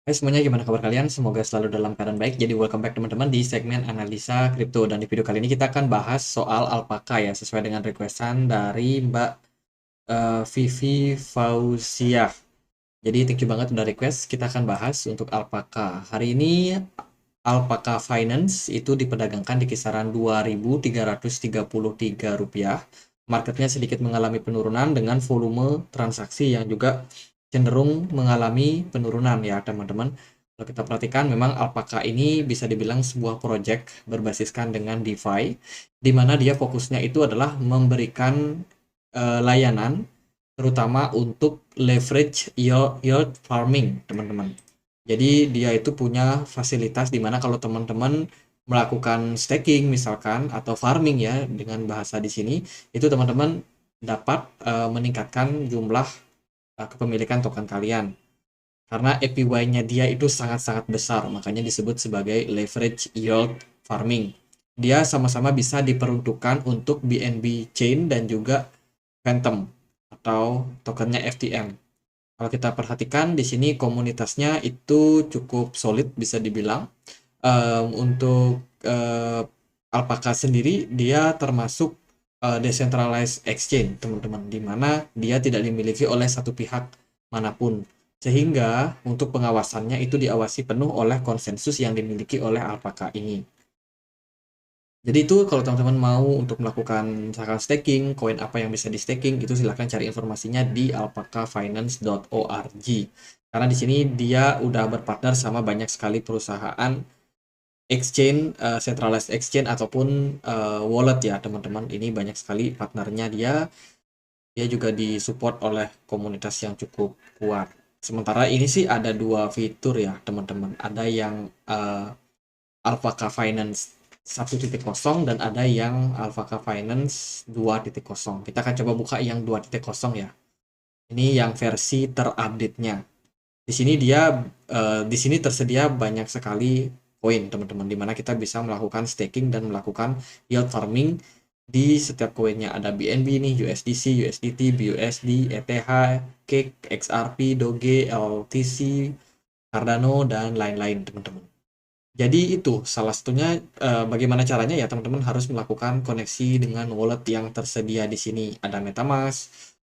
Hai semuanya, gimana kabar kalian? Semoga selalu dalam keadaan baik. Jadi welcome back teman-teman di segmen analisa kripto. Dan di video kali ini kita akan bahas soal alpaka ya, sesuai dengan requestan dari Mbak Vivi Fauziah. Jadi thank you banget udah request. Kita akan bahas untuk alpaka. Hari ini alpaka Finance itu diperdagangkan di kisaran Rp2.333. Marketnya sedikit mengalami penurunan dengan volume transaksi yang juga cenderung mengalami penurunan ya teman-teman. Kalau kita perhatikan memang alpaka ini bisa dibilang sebuah project berbasiskan dengan DeFi, di mana dia fokusnya itu adalah memberikan layanan terutama untuk leverage yield farming teman-teman. Jadi dia itu punya fasilitas di mana kalau teman-teman melakukan staking misalkan atau farming ya dengan bahasa di sini, itu teman-teman dapat meningkatkan jumlah kepemilikan token kalian. Karena APY-nya dia itu sangat-sangat besar, makanya disebut sebagai leverage yield farming. Dia sama-sama bisa diperuntukkan untuk BNB Chain dan juga Phantom atau tokennya FTM. Kalau kita perhatikan di sini komunitasnya itu cukup solid bisa dibilang. Untuk Alpaca sendiri dia termasuk decentralized exchange teman-teman, di mana dia tidak dimiliki oleh satu pihak manapun. Sehingga untuk pengawasannya itu diawasi penuh oleh konsensus yang dimiliki oleh Alpaca ini. Jadi itu kalau teman-teman mau untuk melakukan misalkan staking, koin apa yang bisa di staking, itu silahkan cari informasinya di alpacafinance.org. Karena di sini dia udah berpartner sama banyak sekali perusahaan exchange, centralized exchange ataupun wallet ya teman-teman. Ini banyak sekali partnernya dia. Dia juga disupport oleh komunitas yang cukup kuat. Sementara ini sih ada dua fitur ya teman-teman. Ada yang Alpaka Finance 1.0 dan ada yang Alpaka Finance 2.0. Kita akan coba buka yang 2.0 ya. Ini yang versi terupdate-nya. Di sini di sini tersedia banyak sekali koin teman-teman, di mana kita bisa melakukan staking dan melakukan yield farming di setiap koinnya. Ada BNB nih, USDC, USDT, BUSD, ETH, Cake, XRP, Doge, LTC, Cardano dan lain-lain teman-teman. Jadi itu salah satunya bagaimana caranya ya teman-teman harus melakukan koneksi dengan wallet yang tersedia di sini. Ada MetaMask,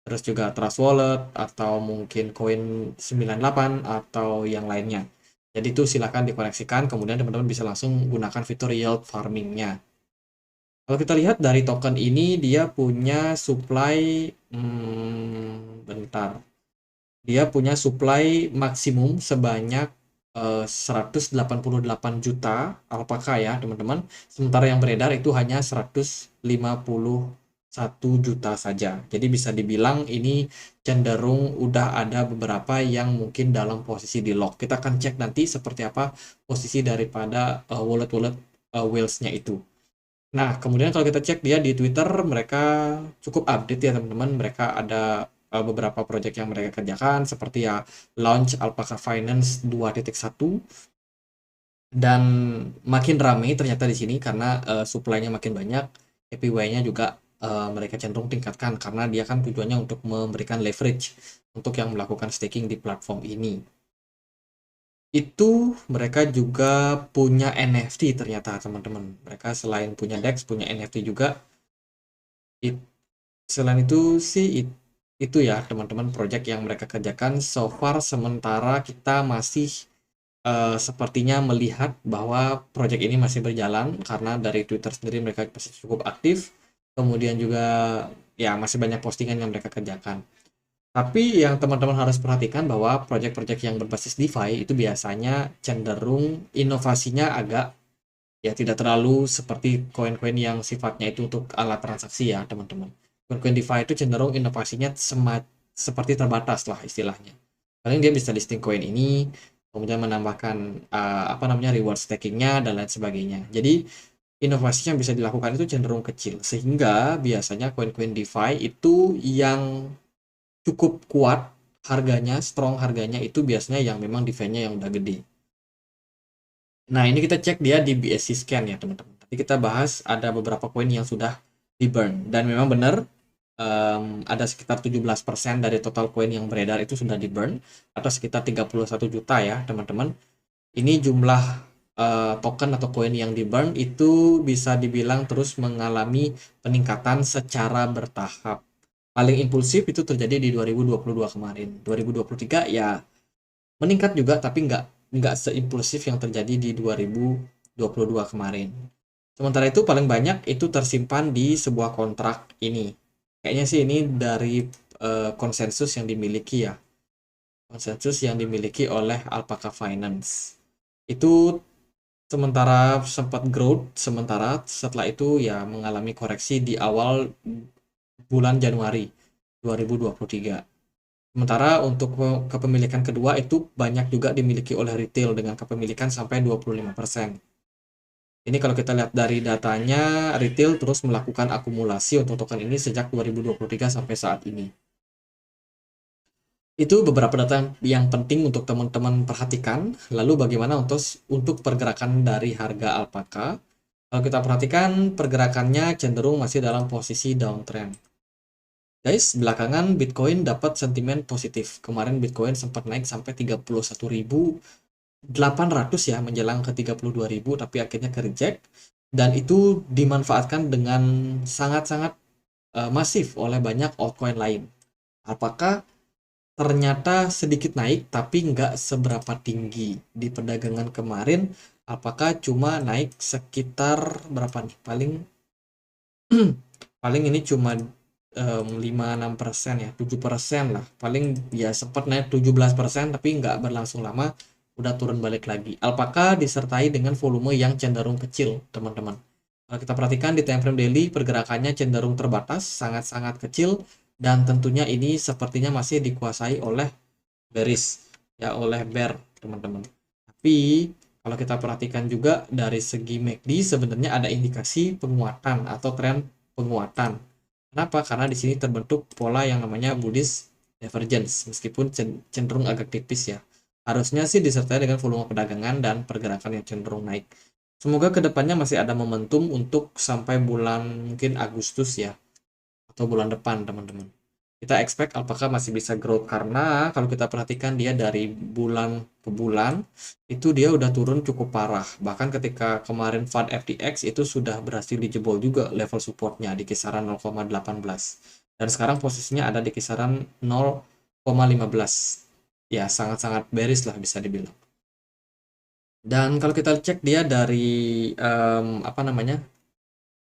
terus juga Trust Wallet atau mungkin Coin 98 atau yang lainnya. Jadi itu silahkan dikoneksikan, kemudian teman-teman bisa langsung gunakan fitur yield farmingnya. Kalau kita lihat dari token ini dia punya supply, bentar. Dia punya supply maksimum sebanyak 188 juta alpaka ya teman-teman. Sementara yang beredar itu hanya 151 juta saja. Jadi bisa dibilang ini cenderung udah ada beberapa yang mungkin dalam posisi di lock. Kita akan cek nanti seperti apa posisi daripada wallet-wallet whales-nya itu. Nah, kemudian kalau kita cek dia di Twitter, mereka cukup update ya teman-teman. Mereka ada beberapa project yang mereka kerjakan, seperti ya launch Alpaca Finance 2.1, dan makin ramai ternyata di sini karena supply-nya makin banyak, APY-nya juga mereka cenderung tingkatkan karena dia kan tujuannya untuk memberikan leverage untuk yang melakukan staking di platform ini. Itu mereka juga punya NFT ternyata teman-teman. Mereka selain punya DEX, punya NFT juga. Selain itu sih itu ya teman-teman project yang mereka kerjakan so far. Sementara kita masih sepertinya melihat bahwa project ini masih berjalan karena dari Twitter sendiri mereka masih cukup aktif. Kemudian juga ya masih banyak postingan yang mereka kerjakan. Tapi yang teman-teman harus perhatikan bahwa project-project yang berbasis DeFi itu biasanya cenderung inovasinya agak ya tidak terlalu seperti koin-koin yang sifatnya itu untuk alat transaksi ya teman-teman. Koin-koin DeFi itu cenderung inovasinya seperti terbatas lah istilahnya. Paling dia bisa listing koin ini, kemudian menambahkan apa namanya reward stakingnya dan lain sebagainya. Jadi inovasi yang bisa dilakukan itu cenderung kecil, sehingga biasanya koin-koin DeFi itu yang cukup kuat harganya, strong harganya itu biasanya yang memang DeFi-nya yang udah gede. Nah, ini kita cek dia di BSC scan ya, teman-teman. Tapi kita bahas ada beberapa koin yang sudah di burn dan memang benar ada sekitar 17% dari total koin yang beredar itu sudah di burn, atau sekitar 31 juta ya teman-teman. Ini jumlah token atau koin yang di burn itu bisa dibilang terus mengalami peningkatan secara bertahap. Paling impulsif itu terjadi di 2022 kemarin. 2023 ya meningkat juga, tapi nggak seimpulsif yang terjadi di 2022 kemarin. Sementara itu paling banyak itu tersimpan di sebuah kontrak ini. Kayaknya sih ini dari konsensus yang dimiliki ya. Konsensus yang dimiliki oleh Alpaca Finance. Itu sementara sempat growth, sementara setelah itu ya mengalami koreksi di awal bulan Januari 2023. Sementara untuk kepemilikan kedua itu banyak juga dimiliki oleh retail dengan kepemilikan sampai 25%. Ini kalau kita lihat dari datanya, retail terus melakukan akumulasi untuk token ini sejak 2023 sampai saat ini. Itu beberapa data yang penting untuk teman-teman perhatikan. Lalu bagaimana untuk pergerakan dari harga Alpaca? Kalau kita perhatikan, pergerakannya cenderung masih dalam posisi downtrend. Guys, belakangan Bitcoin dapat sentimen positif. Kemarin Bitcoin sempat naik sampai 31.800 ya, menjelang ke 32.000, tapi akhirnya ke reject. Dan itu dimanfaatkan dengan sangat-sangat masif oleh banyak altcoin lain. Apakah ternyata sedikit naik, tapi nggak seberapa tinggi. Di perdagangan kemarin, apakah cuma naik sekitar berapa nih? Paling ini cuma 5-6% ya, 7% lah. Paling ya sempat naik 17%, tapi nggak berlangsung lama, udah turun balik lagi. Alpaca disertai dengan volume yang cenderung kecil, teman-teman. Kalau kita perhatikan di time frame daily, pergerakannya cenderung terbatas, sangat-sangat kecil, dan tentunya ini sepertinya masih dikuasai oleh bearish, ya oleh bear, teman-teman. Tapi kalau kita perhatikan juga dari segi MACD sebenarnya ada indikasi penguatan atau tren penguatan. Kenapa? Karena di sini terbentuk pola yang namanya bullish divergence, meskipun cenderung agak tipis ya. Harusnya sih disertai dengan volume perdagangan dan pergerakan yang cenderung naik. Semoga kedepannya masih ada momentum untuk sampai bulan mungkin Agustus ya, atau bulan depan teman-teman. Kita expect apakah masih bisa growth, karena kalau kita perhatikan dia dari bulan ke bulan itu dia udah turun cukup parah. Bahkan ketika kemarin FUD FTX itu sudah berhasil dijebol juga level supportnya di kisaran 0,18, dan sekarang posisinya ada di kisaran 0,15. Ya sangat-sangat bearish lah bisa dibilang. Dan kalau kita cek dia dari apa namanya,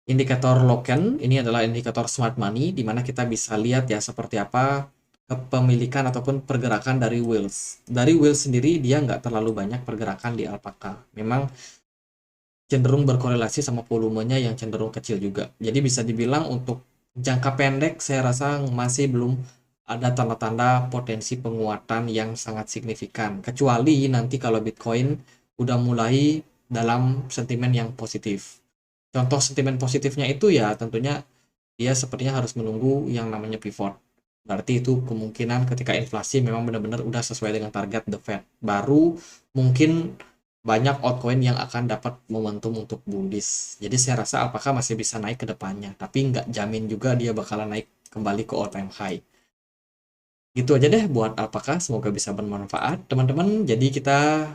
indikator Loken, ini adalah indikator smart money, di mana kita bisa lihat ya seperti apa kepemilikan ataupun pergerakan dari whales. Dari whales sendiri dia nggak terlalu banyak pergerakan di Alpaca. Memang cenderung berkorelasi sama volumenya yang cenderung kecil juga. Jadi bisa dibilang untuk jangka pendek saya rasa masih belum ada tanda-tanda potensi penguatan yang sangat signifikan. Kecuali nanti kalau Bitcoin udah mulai dalam sentimen yang positif. Contoh sentimen positifnya itu ya tentunya dia sepertinya harus menunggu yang namanya pivot. Berarti itu kemungkinan ketika inflasi memang benar-benar udah sesuai dengan target The Fed. Baru mungkin banyak altcoin yang akan dapat momentum untuk bullish. Jadi saya rasa apakah masih bisa naik ke depannya. Tapi nggak jamin juga dia bakalan naik kembali ke all time high. Gitu aja deh buat Alpaca, semoga bisa bermanfaat teman-teman. Jadi kita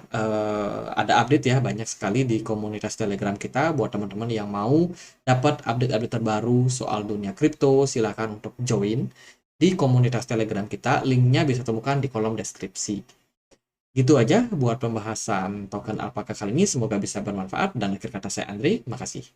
ada update ya banyak sekali di komunitas Telegram kita. Buat teman-teman yang mau dapat update-update terbaru soal dunia kripto, silahkan untuk join di komunitas Telegram kita. Linknya bisa temukan di kolom deskripsi. Gitu aja buat pembahasan token Alpaca kali ini, semoga bisa bermanfaat. Dan akhir kata saya Andri, makasih.